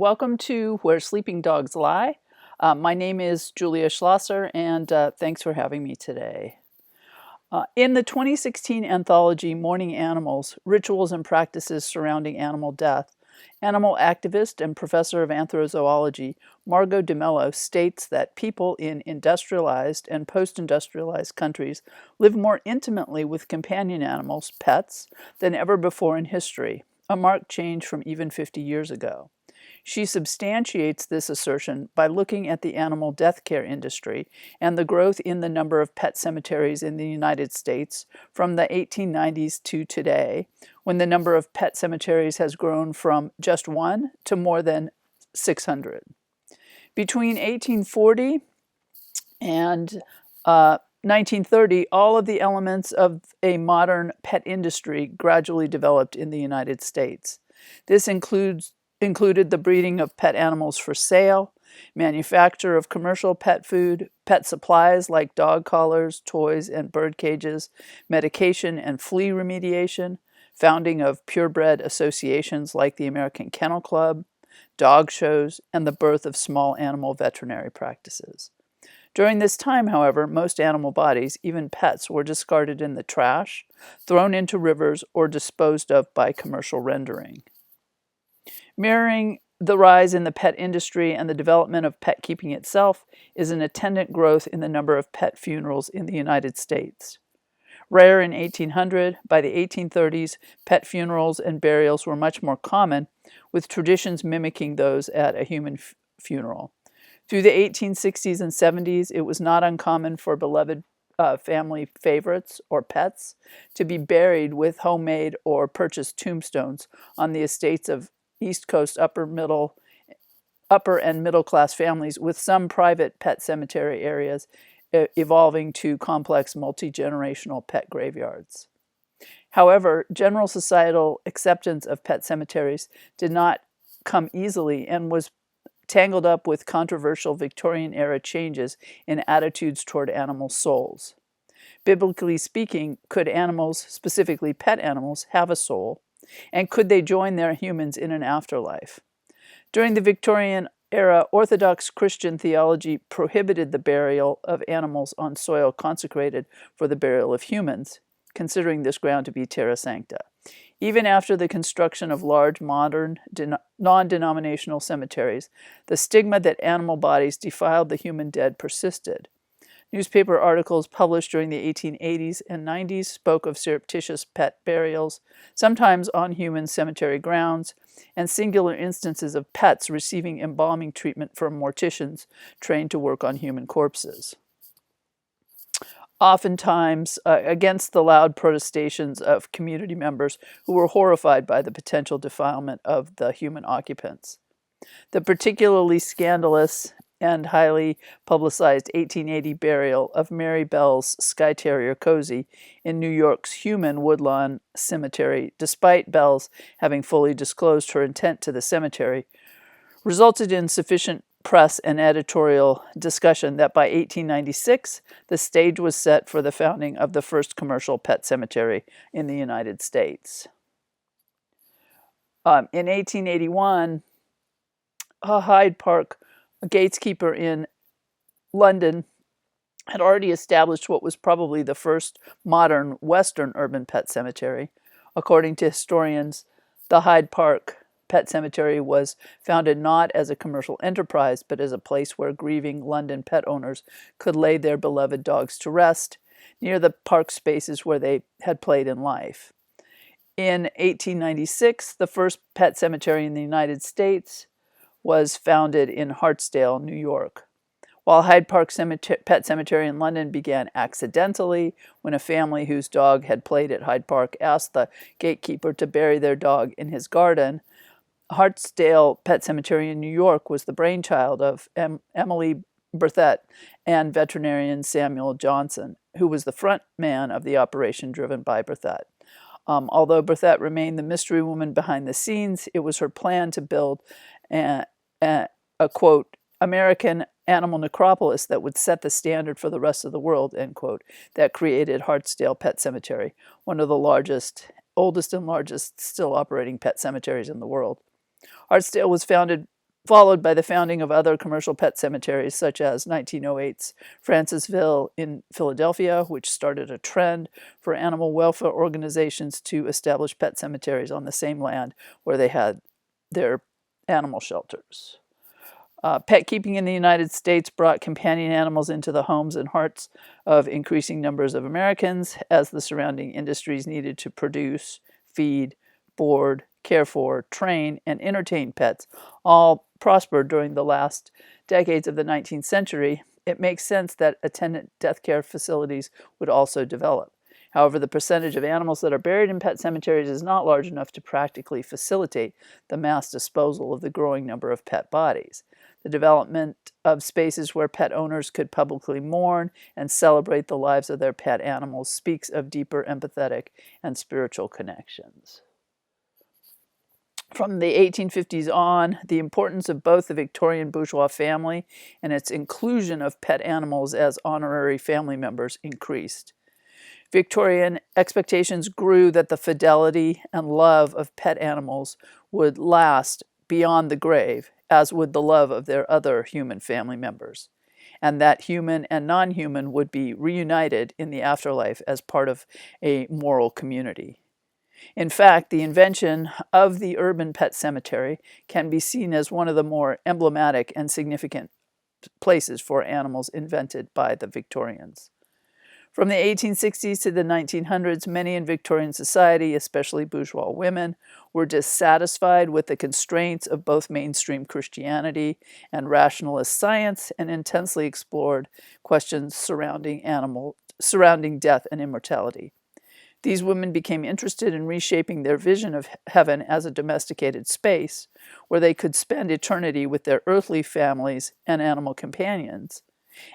Welcome to Where Sleeping Dogs Lie. My name is Julia Schlosser, and thanks for having me today. In the 2016 anthology Mourning Animals, Rituals and Practices Surrounding Animal Death, animal activist and professor of anthrozoology Margot DeMello states that people in industrialized and post-industrialized countries live more intimately with companion animals, pets, than ever before in history, a marked change from even 50 years ago. She substantiates this assertion by looking at the animal death care industry and the growth in the number of pet cemeteries in the United States from the 1890s to today, when the number of pet cemeteries has grown from just one to more than 600. Between 1840 and 1930, all of the elements of a modern pet industry gradually developed in the United States. This included the breeding of pet animals for sale, manufacture of commercial pet food, pet supplies like dog collars, toys, and bird cages, medication and flea remediation, founding of purebred associations like the American Kennel Club, dog shows, and the birth of small animal veterinary practices. During this time, however, most animal bodies, even pets, were discarded in the trash, thrown into rivers, or disposed of by commercial rendering. Mirroring the rise in the pet industry and the development of pet keeping itself is an attendant growth in the number of pet funerals in the United States. Rare in 1800, by the 1830s, pet funerals and burials were much more common, with traditions mimicking those at a human funeral. Through the 1860s and 70s, it was not uncommon for beloved family favorites or pets to be buried with homemade or purchased tombstones on the estates of East Coast upper and middle class families, with some private pet cemetery areas evolving to complex multi-generational pet graveyards. However, general societal acceptance of pet cemeteries did not come easily and was tangled up with controversial Victorian-era changes in attitudes toward animal souls. Biblically speaking, could animals, specifically pet animals, have a soul? And could they join their humans in an afterlife? During the Victorian era, Orthodox Christian theology prohibited the burial of animals on soil consecrated for the burial of humans, considering this ground to be terra sancta. Even after the construction of large, modern, non-denominational cemeteries, the stigma that animal bodies defiled the human dead persisted. Newspaper articles published during the 1880s and 90s spoke of surreptitious pet burials, sometimes on human cemetery grounds, and singular instances of pets receiving embalming treatment from morticians trained to work on human corpses. Oftentimes, against the loud protestations of community members who were horrified by the potential defilement of the human occupants. The particularly scandalous and highly publicized 1880 burial of Mary Bell's Skye Terrier Cozy in New York's Human Woodlawn Cemetery, despite Bell's having fully disclosed her intent to the cemetery, resulted in sufficient press and editorial discussion that by 1896, the stage was set for the founding of the first commercial pet cemetery in the United States. In 1881, Hyde Park, a gatekeeper in London, had already established what was probably the first modern Western urban pet cemetery. According to historians, the Hyde Park Pet Cemetery was founded not as a commercial enterprise, but as a place where grieving London pet owners could lay their beloved dogs to rest, near the park spaces where they had played in life. In 1896, the first pet cemetery in the United States was founded in Hartsdale, New York. While Hyde Park Pet Cemetery in London began accidentally when a family whose dog had played at Hyde Park asked the gatekeeper to bury their dog in his garden, Hartsdale Pet Cemetery in New York was the brainchild of Emily Berthet and veterinarian Samuel Johnson, who was the front man of the operation driven by Berthet. Although Berthet remained the mystery woman behind the scenes, it was her plan to build a quote, American animal necropolis that would set the standard for the rest of the world, end quote, that created Hartsdale Pet Cemetery, one of the oldest and largest still operating pet cemeteries in the world. Hartsdale was founded followed by the founding of other commercial pet cemeteries, such as 1908's Francisville in Philadelphia, which started a trend for animal welfare organizations to establish pet cemeteries on the same land where they had their animal shelters. Pet keeping in the United States brought companion animals into the homes and hearts of increasing numbers of Americans as the surrounding industries needed to produce, feed, board, care for, train, and entertain pets all prospered during the last decades of the 19th century. It makes sense that attendant death care facilities would also develop. However, the percentage of animals that are buried in pet cemeteries is not large enough to practically facilitate the mass disposal of the growing number of pet bodies. The development of spaces where pet owners could publicly mourn and celebrate the lives of their pet animals speaks of deeper empathetic and spiritual connections. From the 1850s on, the importance of both the Victorian bourgeois family and its inclusion of pet animals as honorary family members increased. Victorian expectations grew that the fidelity and love of pet animals would last beyond the grave, as would the love of their other human family members, and that human and non-human would be reunited in the afterlife as part of a moral community. In fact, the invention of the urban pet cemetery can be seen as one of the more emblematic and significant places for animals invented by the Victorians. From the 1860s to the 1900s, many in Victorian society, especially bourgeois women, were dissatisfied with the constraints of both mainstream Christianity and rationalist science and intensely explored questions surrounding death and immortality. These women became interested in reshaping their vision of heaven as a domesticated space where they could spend eternity with their earthly families and animal companions,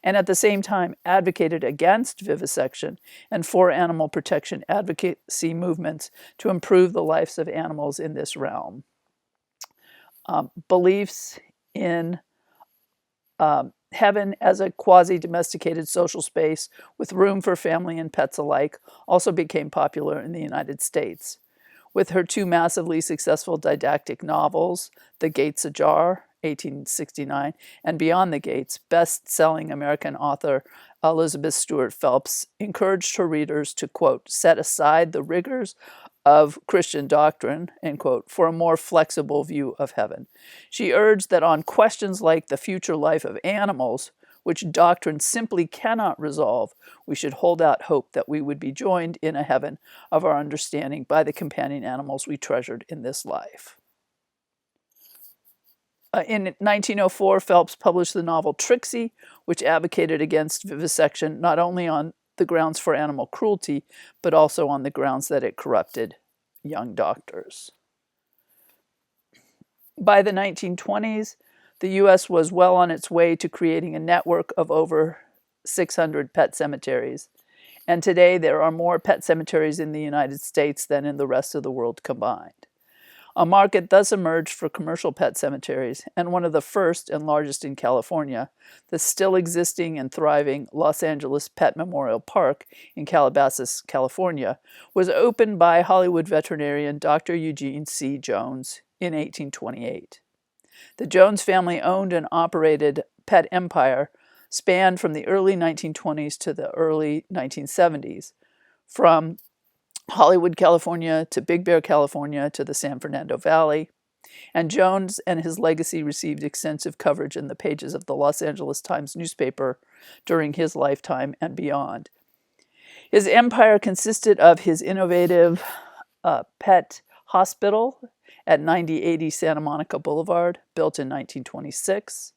and at the same time advocated against vivisection and for animal protection advocacy movements to improve the lives of animals in this realm. Beliefs in heaven as a quasi-domesticated social space with room for family and pets alike also became popular in the United States. With her two massively successful didactic novels, The Gates Ajar, 1869, and Beyond the Gates, best-selling American author Elizabeth Stuart Phelps encouraged her readers to, quote, set aside the rigors of Christian doctrine, end quote, for a more flexible view of heaven. She urged that on questions like the future life of animals, which doctrine simply cannot resolve, we should hold out hope that we would be joined in a heaven of our understanding by the companion animals we treasured in this life. In 1904, Phelps published the novel Trixie, which advocated against vivisection not only on the grounds for animal cruelty, but also on the grounds that it corrupted young doctors. By the 1920s, the U.S. was well on its way to creating a network of over 600 pet cemeteries, and today there are more pet cemeteries in the United States than in the rest of the world combined. A market thus emerged for commercial pet cemeteries, and one of the first and largest in California, the still existing and thriving Los Angeles Pet Memorial Park in Calabasas, California, was opened by Hollywood veterinarian Dr. Eugene C. Jones in 1828. The Jones family owned and operated pet empire spanned from the early 1920s to the early 1970s, from Hollywood, California, to Big Bear, California, to the San Fernando Valley, and Jones and his legacy received extensive coverage in the pages of the Los Angeles Times newspaper during his lifetime and beyond. His empire consisted of his innovative pet hospital at 9080 Santa Monica Boulevard, built in 1926,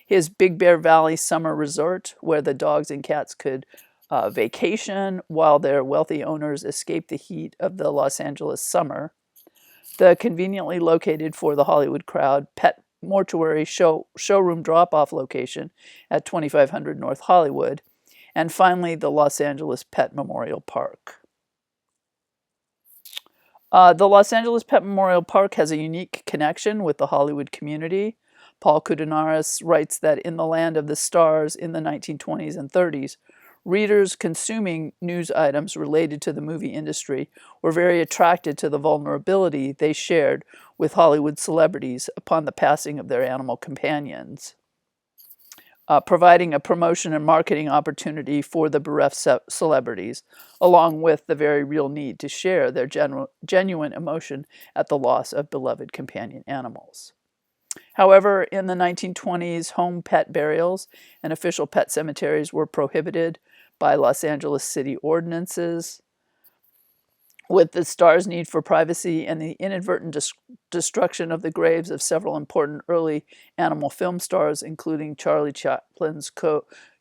his Big Bear Valley summer resort, where the dogs and cats could vacation while their wealthy owners escaped the heat of the Los Angeles summer, the conveniently located for the Hollywood crowd pet mortuary showroom drop-off location at 2500 North Hollywood, and finally the Los Angeles Pet Memorial Park. The Los Angeles Pet Memorial Park has a unique connection with the Hollywood community. Paul Koudounaris writes that in the land of the stars in the 1920s and 30s, Readers consuming news items related to the movie industry were very attracted to the vulnerability they shared with Hollywood celebrities upon the passing of their animal companions, providing a promotion and marketing opportunity for the bereft celebrities, along with the very real need to share their genuine emotion at the loss of beloved companion animals. However, in the 1920s, home pet burials and official pet cemeteries were prohibited by Los Angeles city ordinances. With the star's need for privacy and the inadvertent destruction of the graves of several important early animal film stars, including Charlie Chaplin's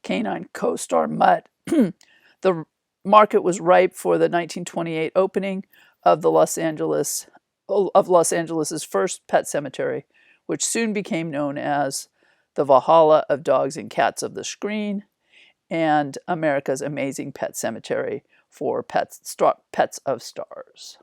canine co-star Mutt, the market was ripe for the 1928 opening of Los Angeles's first pet cemetery, which soon became known as the Valhalla of Dogs and Cats of the Screen and America's Amazing Pet Cemetery for pets of stars.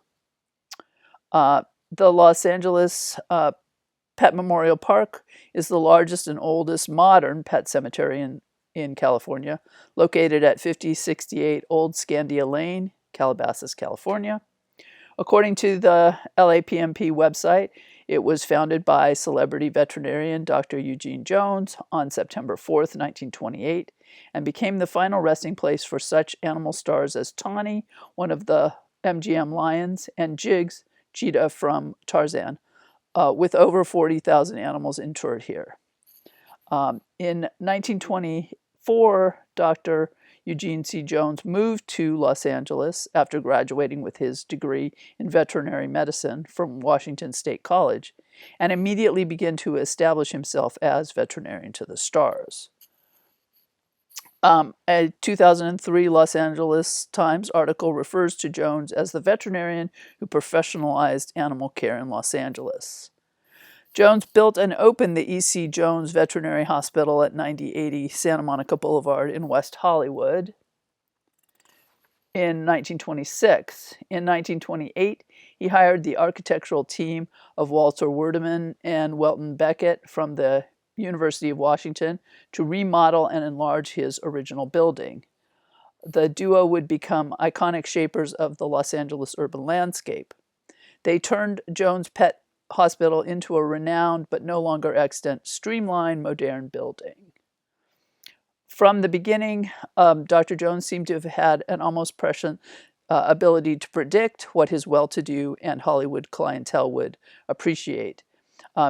The Los Angeles Pet Memorial Park is the largest and oldest modern pet cemetery in California, located at 5068 Old Scandia Lane, Calabasas, California. According to the LAPMP website, it was founded by celebrity veterinarian Dr. Eugene Jones on September 4th, 1928, and became the final resting place for such animal stars as Tawny, one of the MGM lions, and Jigs, cheetah from Tarzan, with over 40,000 animals interred here. In 1924, Dr. Eugene C. Jones moved to Los Angeles after graduating with his degree in veterinary medicine from Washington State College, and immediately began to establish himself as veterinarian to the stars. A 2003 Los Angeles Times article refers to Jones as the veterinarian who professionalized animal care in Los Angeles. Jones built and opened the E.C. Jones Veterinary Hospital at 9080 Santa Monica Boulevard in West Hollywood in 1926. In 1928, he hired the architectural team of Walter Werdeman and Welton Beckett from the University of Washington to remodel and enlarge his original building. The duo would become iconic shapers of the Los Angeles urban landscape. They turned Jones Pet Hospital into a renowned but no longer extant, streamlined, modern building. From the beginning, Dr. Jones seemed to have had an almost prescient ability to predict what his well-to-do and Hollywood clientele would appreciate.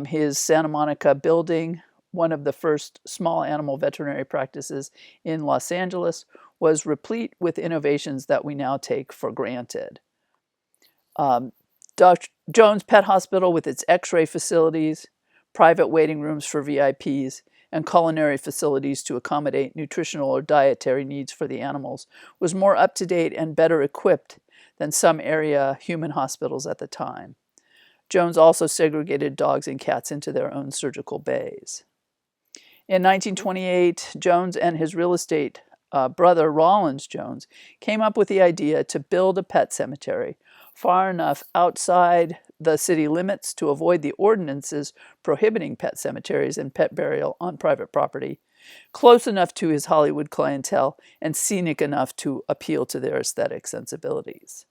His Santa Monica building, one of the first small animal veterinary practices in Los Angeles, was replete with innovations that we now take for granted. Dr. Jones Pet Hospital, with its x-ray facilities, private waiting rooms for VIPs, and culinary facilities to accommodate nutritional or dietary needs for the animals, was more up-to-date and better equipped than some area human hospitals at the time. Jones also segregated dogs and cats into their own surgical bays. In 1928, Jones and his real estate brother Rollins Jones came up with the idea to build a pet cemetery far enough outside the city limits to avoid the ordinances prohibiting pet cemeteries and pet burial on private property, close enough to his Hollywood clientele, and scenic enough to appeal to their aesthetic sensibilities.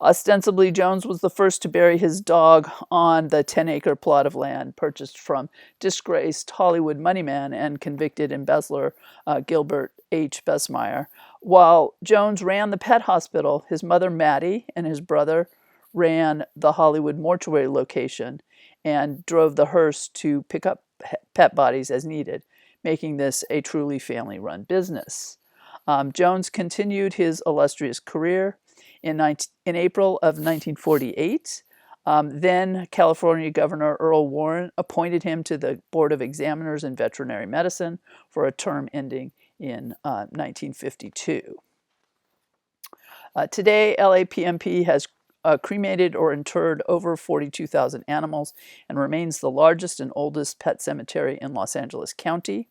Ostensibly, Jones was the first to bury his dog on the 10-acre plot of land purchased from disgraced Hollywood moneyman and convicted embezzler Gilbert H. Besmeyer. While Jones ran the pet hospital, his mother Mattie and his brother ran the Hollywood mortuary location and drove the hearse to pick up pet bodies as needed, making this a truly family-run business. Jones continued his illustrious career. In April of 1948, then California Governor Earl Warren appointed him to the Board of Examiners in Veterinary Medicine for a term ending in 1952. Today, LAPMP has cremated or interred over 42,000 animals and remains the largest and oldest pet cemetery in Los Angeles County.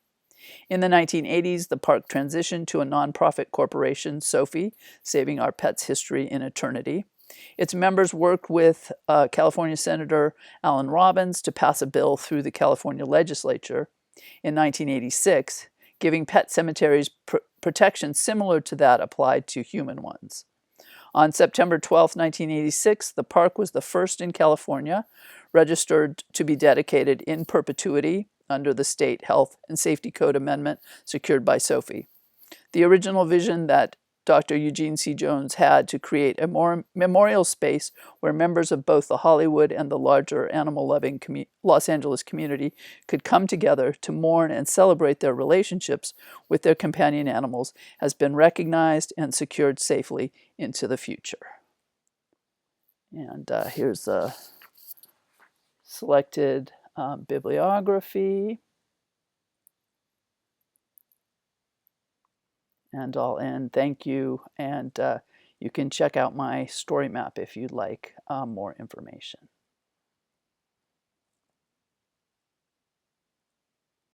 In the 1980s, the park transitioned to a nonprofit corporation, Sophie, Saving Our Pets History in Eternity. Its members worked with California Senator Alan Robbins to pass a bill through the California legislature in 1986, giving pet cemeteries protection similar to that applied to human ones. On September 12, 1986, the park was the first in California registered to be dedicated in perpetuity under the State Health and Safety Code Amendment secured by SOFI. The original vision that Dr. Eugene C. Jones had to create a memorial space where members of both the Hollywood and the larger animal-loving Los Angeles community could come together to mourn and celebrate their relationships with their companion animals has been recognized and secured safely into the future. And here's a selected bibliography. And I'll end. Thank you. And you can check out my story map if you'd like more information.